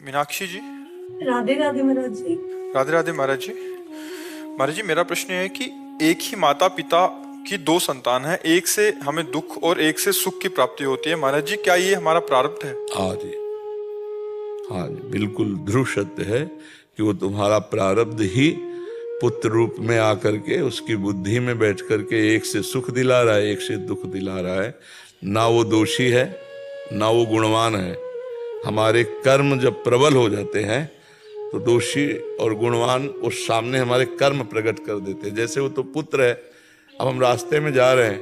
मीनाक्षी जी। राधे राधे महाराज जी। राधे राधे महाराज जी। महाराज जी, मेरा प्रश्न है कि एक ही माता पिता की दो संतान है, एक से हमें दुख और एक से सुख की प्राप्ति होती है। महाराज जी, क्या ये हमारा प्रारब्ध है? हाँ जी, हाँ जी, बिल्कुल ध्रुव सत्य है कि वो तुम्हारा प्रारब्ध ही पुत्र रूप में आकर के उसकी बुद्धि में बैठ करके एक से सुख दिला रहा है, एक से दुख दिला रहा है। ना वो दोषी है, ना वो गुणवान है। हमारे कर्म जब प्रबल हो जाते हैं तो दोषी और गुणवान उस सामने हमारे कर्म प्रकट कर देते हैं। जैसे वो तो पुत्र है, अब हम रास्ते में जा रहे हैं,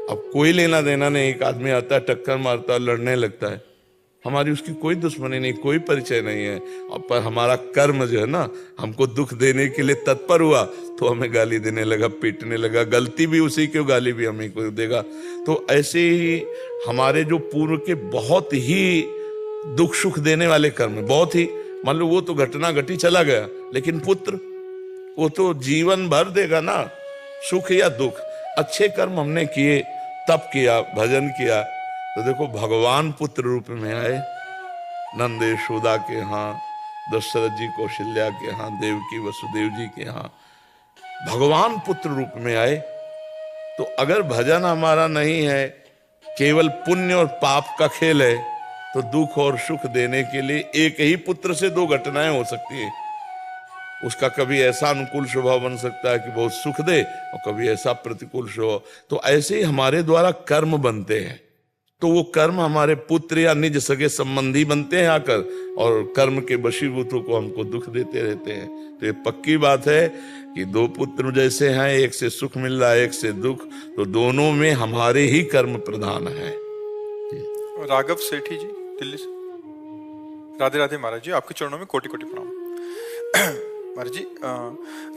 अब कोई लेना देना नहीं, एक आदमी आता है, टक्कर मारता है, लड़ने लगता है, हमारी उसकी कोई दुश्मनी नहीं, कोई परिचय नहीं है, पर हमारा कर्म जो है ना हमको दुख देने के लिए तत्पर हुआ तो हमें गाली देने लगा, पीटने लगा, गलती भी उसी की, गाली भी हमें को देगा। तो ऐसे ही हमारे जो पूर्व के बहुत ही दुख सुख देने वाले कर्म, बहुत ही, मान लो वो तो घटना घटी चला गया, लेकिन पुत्र वो तो जीवन भर देगा ना, सुख या दुख। अच्छे कर्म हमने किए, तप किया, भजन किया, तो देखो भगवान पुत्र रूप में आए, नंद यशोदा के यहाँ, दशरथ जी कौशल्या के यहाँ, देवकी वसुदेव जी के यहाँ भगवान पुत्र रूप में आए। तो अगर भजन हमारा नहीं है, केवल पुण्य और पाप का खेल है, तो दुख और सुख देने के लिए एक ही पुत्र से दो घटनाएं हो सकती है। उसका कभी ऐसा अनुकूल स्वभाव बन सकता है कि बहुत सुख दे, और कभी ऐसा प्रतिकूल स्वभाव। तो ऐसे ही हमारे द्वारा कर्म बनते हैं, तो वो कर्म हमारे पुत्र या निज सगे संबंधी बनते हैं आकर, और कर्म के वशीभूतों को हमको दुख देते रहते हैं। तो ये पक्की बात है कि दो पुत्र जैसे हैं, एक से सुख मिल रहा है, एक से दुख, तो दोनों में हमारे ही कर्म प्रधान है। राघव सेठी जी, दिल्ली से। राधे राधे महाराज जी, आपके चरणों में कोटि कोटि प्रणाम। महाराज जी,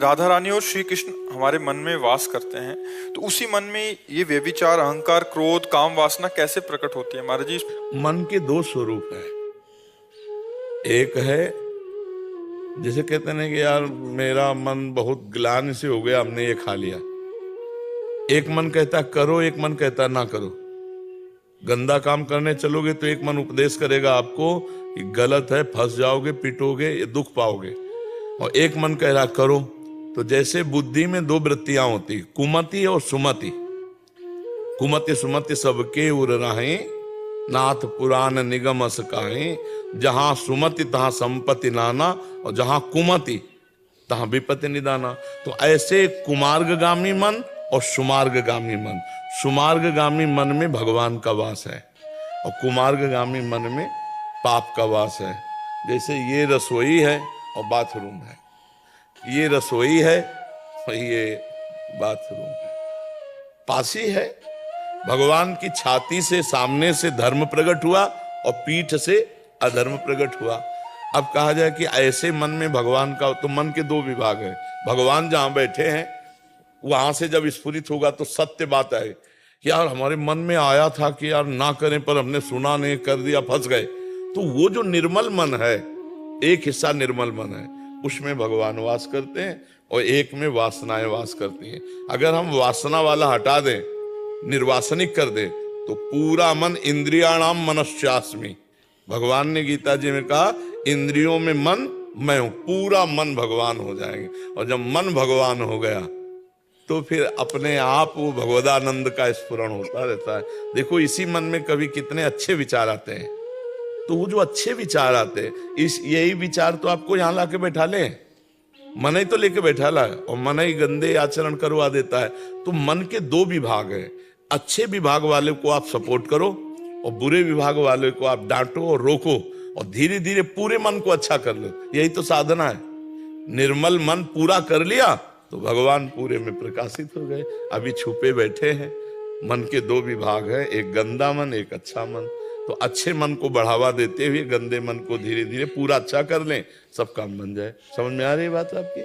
राधा रानी और श्री कृष्ण हमारे मन में वास करते हैं, तो उसी मन में ये व्यभिचार, अहंकार, क्रोध, काम, वासना कैसे प्रकट होती है महाराज जी? मन के दो स्वरूप है। एक है जैसे कहते हैं कि यार मेरा मन बहुत ग्लानि से हो गया, हमने ये खा लिया। एक मन कहता करो, एक मन कहता ना करो। गंदा काम करने चलोगे तो एक मन उपदेश करेगा आपको कि गलत है, फंस जाओगे, पिटोगे, दुख पाओगे, और एक मन कह रहा करो। तो जैसे बुद्धि में दो वृत्तियां होती, कुमति और सुमति। कुमति सुमति सबके उर रहे, नाथ पुराण निगम सकाहे। जहां सुमति तहां संपत्ति नाना, और जहां कुमति तहां विपत्ति निदाना। तो ऐसे कुमार्गगामी मन और सुमार्गगामी मन, सुमार्गगामी मन में भगवान का वास है, और कुमार्गगामी मन में पाप का वास है। जैसे ये रसोई है और बाथरूम है, ये रसोई है और ये बाथरूम है, पास ही है। भगवान की छाती से सामने से धर्म प्रकट हुआ और पीठ से अधर्म प्रकट हुआ। अब कहा जाए कि ऐसे मन में भगवान का, तो मन के दो विभाग है। भगवान जहां बैठे हैं वहां से जब स्फुरित होगा तो सत्य बात है कि यार हमारे मन में आया था कि यार ना करें, पर हमने सुना नहीं, कर दिया, फंस गए। तो वो जो निर्मल मन है, एक हिस्सा निर्मल मन है, उसमें भगवान वास करते हैं, और एक में वासनाएं वास करती हैं। अगर हम वासना वाला हटा दें, निर्वासनिक कर दें, तो पूरा मन इंद्रियाणाम मनश्चास्मि, भगवान ने गीता जी में कहा इंद्रियों में मन मैं हूं, पूरा मन भगवान हो जाएंगे। और जब मन भगवान हो गया तो फिर अपने आप वो भगवदानंद का स्फुरण होता रहता है। देखो इसी मन में कभी कितने अच्छे विचार आते हैं, तो वो जो अच्छे विचार आते हैं, इस यही विचार तो आपको यहां लाके बैठा ले, मन ही तो लेके बैठा ला, और मन ही गंदे आचरण करवा देता है। तो मन के दो विभाग है, अच्छे विभाग वाले को आप सपोर्ट करो, और बुरे विभाग वाले को आप डांटो और रोको, और धीरे धीरे पूरे मन को अच्छा कर लो। यही तो साधना है। निर्मल मन पूरा कर लिया तो भगवान पूरे में प्रकाशित हो गए। अभी छुपे बैठे हैं। मन के दो विभाग है, एक गंदा मन, एक अच्छा मन। तो अच्छे मन को बढ़ावा देते हुए गंदे मन को धीरे धीरे पूरा अच्छा कर लें, सब काम बन जाए। समझ में आ रही बात आपकी?